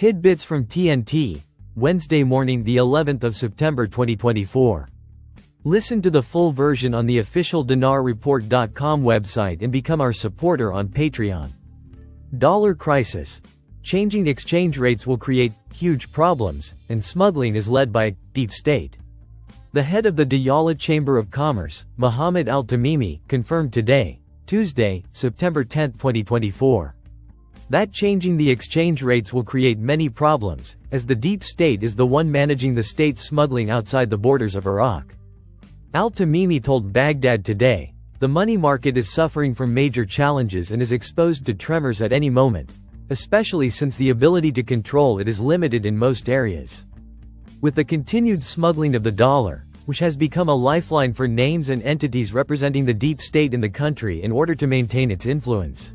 Tidbits from TNT, Wednesday morning, the 11th of September 2024. Listen to the full version on the official dinarreport.com website and become our supporter on Patreon. Dollar crisis. Changing exchange rates will create huge problems, and smuggling is led by deep state. The head of the Diyala Chamber of Commerce, Mohammed Al-Tamimi, confirmed today, Tuesday, September 10, 2024. That changing the exchange rates will create many problems, as the deep state is the one managing the state's smuggling outside the borders of Iraq. Al-Tamimi told Baghdad today, the money market is suffering from major challenges and is exposed to tremors at any moment, especially since the ability to control it is limited in most areas. With the continued smuggling of the dollar, which has become a lifeline for names and entities representing the deep state in the country in order to maintain its influence.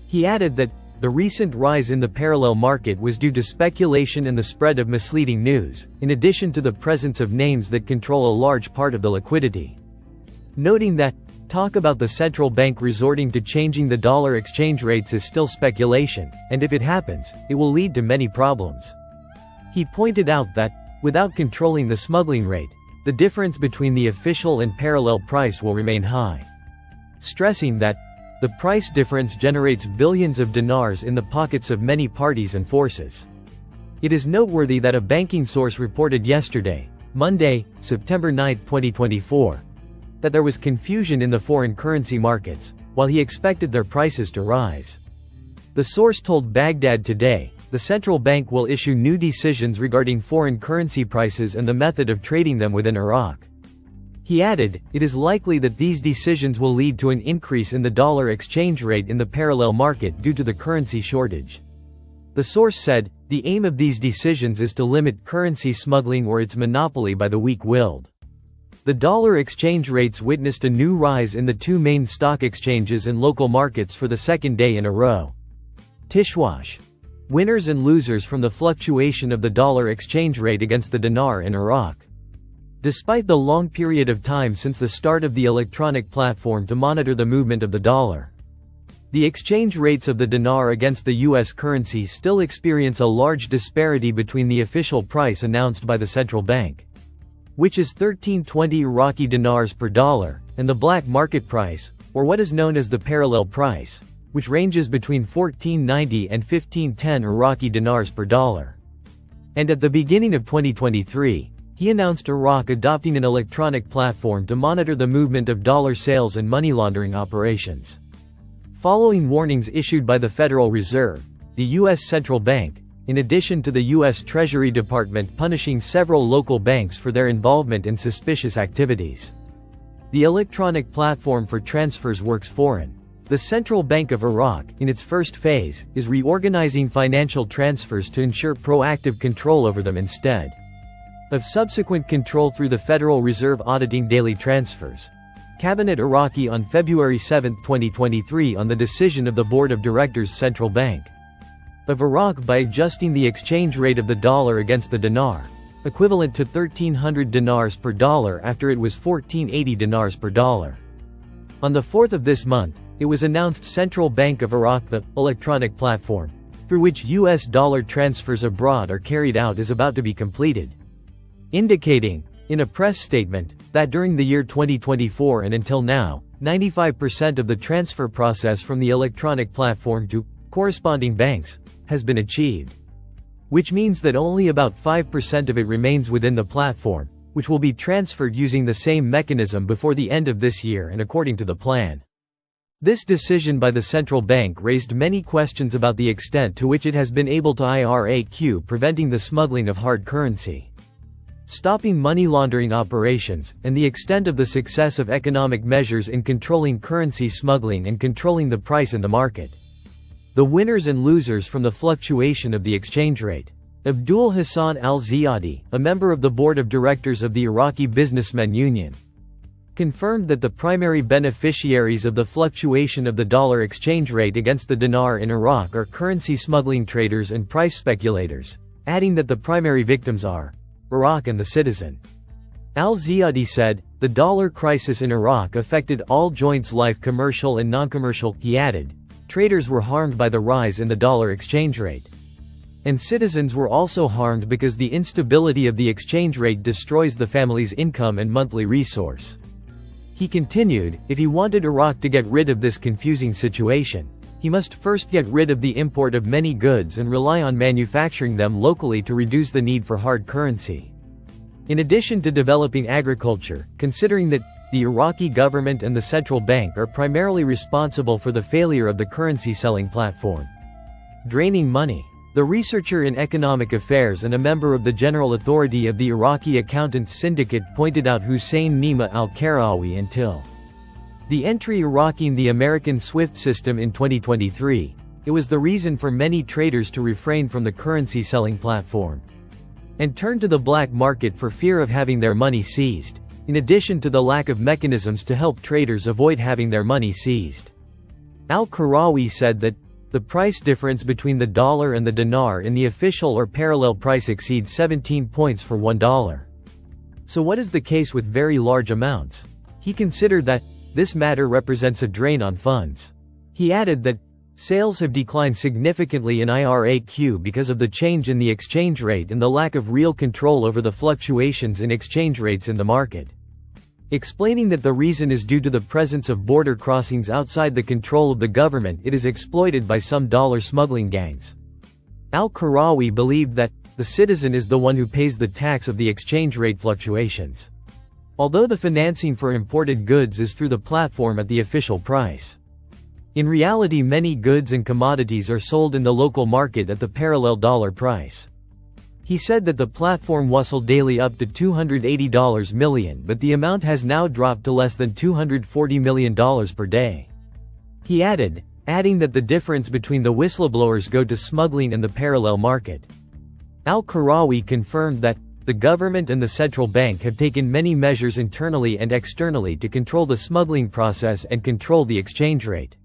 He added that the recent rise in the parallel market was due to speculation and the spread of misleading news, in addition to the presence of names that control a large part of the liquidity. Noting that, talk about the central bank resorting to changing the dollar exchange rates is still speculation, and if it happens, it will lead to many problems. He pointed out that, without controlling the smuggling rate, the difference between the official and parallel price will remain high. Stressing that, the price difference generates billions of dinars in the pockets of many parties and forces. It is noteworthy that a banking source reported yesterday, Monday, September 9, 2024, that there was confusion in the foreign currency markets, while he expected their prices to rise. The source told Baghdad today, the central bank will issue new decisions regarding foreign currency prices and the method of trading them within Iraq. He added, it is likely that these decisions will lead to an increase in the dollar exchange rate in the parallel market due to the currency shortage. The source said, the aim of these decisions is to limit currency smuggling or its monopoly by the weak-willed. The dollar exchange rates witnessed a new rise in the two main stock exchanges and local markets for the second day in a row. Tishwash. Winners and losers from the fluctuation of the dollar exchange rate against the dinar in Iraq. Despite the long period of time since the start of the electronic platform to monitor the movement of the dollar, the exchange rates of the dinar against the U.S. currency still experience a large disparity between the official price announced by the central bank, which is 1320 Iraqi dinars per dollar, and the black market price, or what is known as the parallel price, which ranges between 1490 and 1510 Iraqi dinars per dollar. And at the beginning of 2023, he announced Iraq adopting an electronic platform to monitor the movement of dollar sales and money laundering operations. Following warnings issued by the Federal Reserve, the U.S. Central Bank, in addition to the U.S. Treasury Department punishing several local banks for their involvement in suspicious activities. The electronic platform for transfers works foreign. The Central Bank of Iraq, in its first phase, is reorganizing financial transfers to ensure proactive control over them instead of subsequent control through the Federal Reserve auditing daily transfers. Cabinet Iraqi on February 7, 2023 on the decision of the Board of Directors Central Bank of Iraq by adjusting the exchange rate of the dollar against the dinar, equivalent to 1300 dinars per dollar after it was 1480 dinars per dollar. On the 4th of this month, it was announced Central Bank of Iraq, the electronic platform through which U.S. dollar transfers abroad are carried out, is about to be completed, indicating, in a press statement, that during the year 2024 and until now, 95% of the transfer process from the electronic platform to corresponding banks has been achieved. Which means that only about 5% of it remains within the platform, which will be transferred using the same mechanism before the end of this year and according to the plan. This decision by the central bank raised many questions about the extent to which it has been able to preventing the smuggling of hard currency, stopping money laundering operations, and the extent of the success of economic measures in controlling currency smuggling and controlling the price in the market. The winners and losers from the fluctuation of the exchange rate. Abdul Hassan al-Ziyadi, a member of the board of directors of the Iraqi Businessmen Union, confirmed that the primary beneficiaries of the fluctuation of the dollar exchange rate against the dinar in Iraq are currency smuggling traders and price speculators, adding that the primary victims are Iraq and the citizen. Al-Ziyadi said, the dollar crisis in Iraq affected all joints, life commercial and non-commercial. He added, traders were harmed by the rise in the dollar exchange rate. And citizens were also harmed because the instability of the exchange rate destroys the family's income and monthly resource. He continued, if he wanted Iraq to get rid of this confusing situation, he must first get rid of the import of many goods and rely on manufacturing them locally to reduce the need for hard currency. In addition to developing agriculture, considering that the Iraqi government and the central bank are primarily responsible for the failure of the currency selling platform. Draining money. The researcher in economic affairs and a member of the General Authority of the Iraqi Accountants Syndicate pointed out Hussein Nima al-Karawi until the entry Iraq in the American SWIFT system in 2023, it was the reason for many traders to refrain from the currency selling platform and turn to the black market for fear of having their money seized, in addition to the lack of mechanisms to help traders avoid having their money seized. Al-Karawi said that the price difference between the dollar and the dinar in the official or parallel price exceeds 17 points for $1. So what is the case with very large amounts? He considered that this matter represents a drain on funds. He added that sales have declined significantly in Iraq because of the change in the exchange rate and the lack of real control over the fluctuations in exchange rates in the market. Explaining that the reason is due to the presence of border crossings outside the control of the government, it is exploited by some dollar smuggling gangs. Al-Karawi believed that the citizen is the one who pays the tax of the exchange rate fluctuations, although the financing for imported goods is through the platform at the official price. In reality, many goods and commodities are sold in the local market at the parallel dollar price. He said that the platform wastled daily up to $280 million, but the amount has now dropped to less than $240 million per day. He adding that the difference between the whistleblowers go to smuggling and the parallel market. Al-Karawi confirmed that the government and the central bank have taken many measures internally and externally to control the smuggling process and control the exchange rate.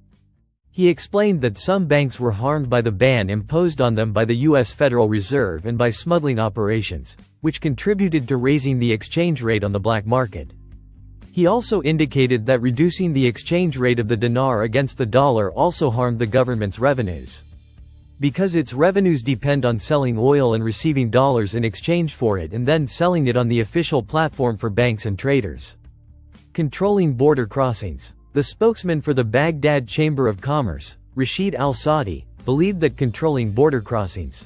He explained that some banks were harmed by the ban imposed on them by the U.S. Federal Reserve and by smuggling operations, which contributed to raising the exchange rate on the black market. He also indicated that reducing the exchange rate of the dinar against the dollar also harmed the government's revenues, because its revenues depend on selling oil and receiving dollars in exchange for it and then selling it on the official platform for banks and traders. Controlling border crossings. The spokesman for the Baghdad Chamber of Commerce, Rashid al-Saadi, believed that controlling border crossings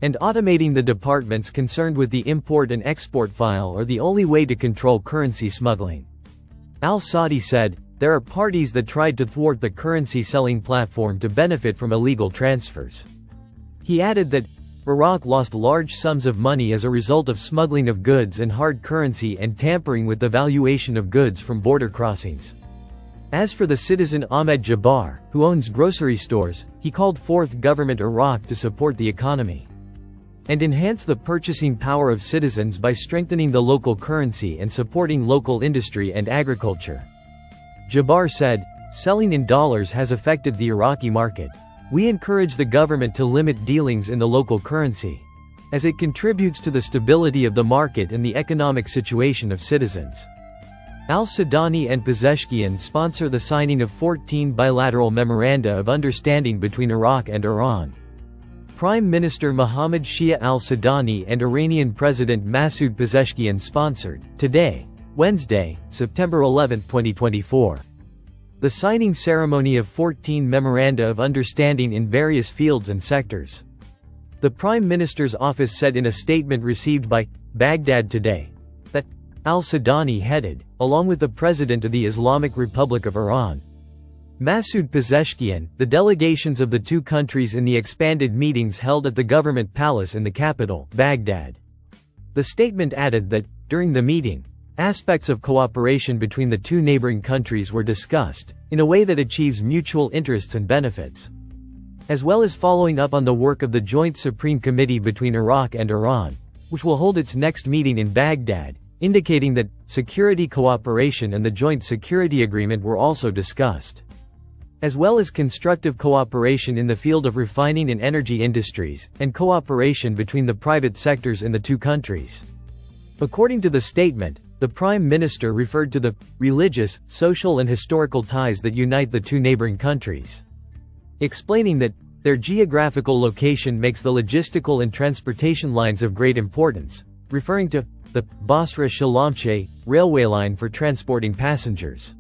and automating the departments concerned with the import and export file are the only way to control currency smuggling. Al-Saadi said, there are parties that tried to thwart the currency selling platform to benefit from illegal transfers. He added that Iraq lost large sums of money as a result of smuggling of goods and hard currency and tampering with the valuation of goods from border crossings. As for the citizen Ahmed Jabbar, who owns grocery stores, he called forth government Iraq to support the economy and enhance the purchasing power of citizens by strengthening the local currency and supporting local industry and agriculture. Jabbar said, selling in dollars has affected the Iraqi market. We encourage the government to limit dealings in the local currency, as it contributes to the stability of the market and the economic situation of citizens. Al-Sudani and Pezeshkian sponsor the signing of 14 bilateral memoranda of understanding between Iraq and Iran. Prime Minister Mohammad Shia al-Sudani and Iranian President Masoud Pezeshkian sponsored, today, Wednesday, September 11, 2024, the signing ceremony of 14 memoranda of understanding in various fields and sectors. The Prime Minister's office said in a statement received by Baghdad Today that al-Sudani headed, along with the President of the Islamic Republic of Iran, Masoud Pezeshkian, the delegations of the two countries in the expanded meetings held at the government palace in the capital, Baghdad. The statement added that, during the meeting, aspects of cooperation between the two neighboring countries were discussed, in a way that achieves mutual interests and benefits, as well as following up on the work of the Joint Supreme Committee between Iraq and Iran, which will hold its next meeting in Baghdad, indicating that security cooperation and the Joint Security Agreement were also discussed, as well as constructive cooperation in the field of refining and energy industries, and cooperation between the private sectors in the two countries. According to the statement, the Prime Minister referred to the religious, social and historical ties that unite the two neighboring countries, explaining that Their geographical location makes the logistical and transportation lines of great importance, referring to the Basra-Shalamche railway line for transporting passengers,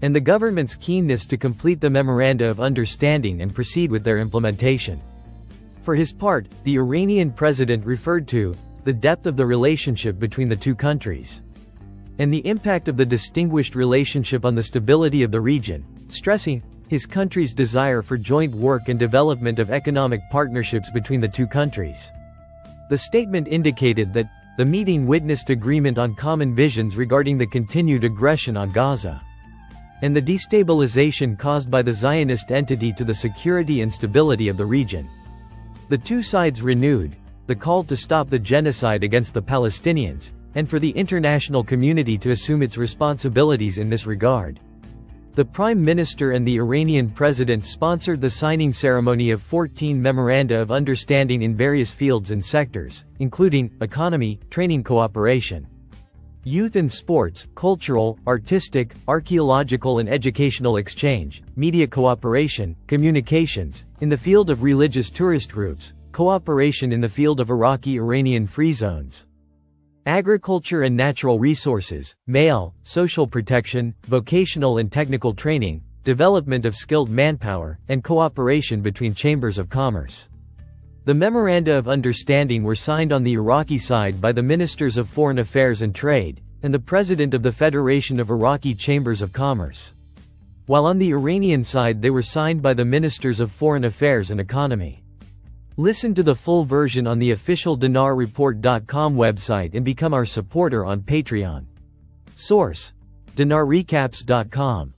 and the government's keenness to complete the Memoranda of Understanding and proceed with their implementation. For his part, the Iranian president referred to the depth of the relationship between the two countries and the impact of the distinguished relationship on the stability of the region, stressing his country's desire for joint work and development of economic partnerships between the two countries. The statement indicated that the meeting witnessed agreement on common visions regarding the continued aggression on Gaza and the destabilization caused by the Zionist entity to the security and stability of the region. The two sides renewed the call to stop the genocide against the Palestinians, and for the international community to assume its responsibilities in this regard. The Prime Minister and the Iranian President sponsored the signing ceremony of 14 Memoranda of Understanding in various fields and sectors, including economy, training cooperation, youth and sports, cultural, artistic, archaeological and educational exchange, media cooperation, communications, in the field of religious tourist groups, cooperation in the field of Iraqi-Iranian free zones, agriculture and natural resources, mail, social protection, vocational and technical training, development of skilled manpower, and cooperation between chambers of commerce. The Memoranda of Understanding were signed on the Iraqi side by the Ministers of Foreign Affairs and Trade, and the President of the Federation of Iraqi Chambers of Commerce, while on the Iranian side they were signed by the Ministers of Foreign Affairs and Economy. Listen to the full version on the official dinarreport.com website and become our supporter on Patreon. Source: dinarrecaps.com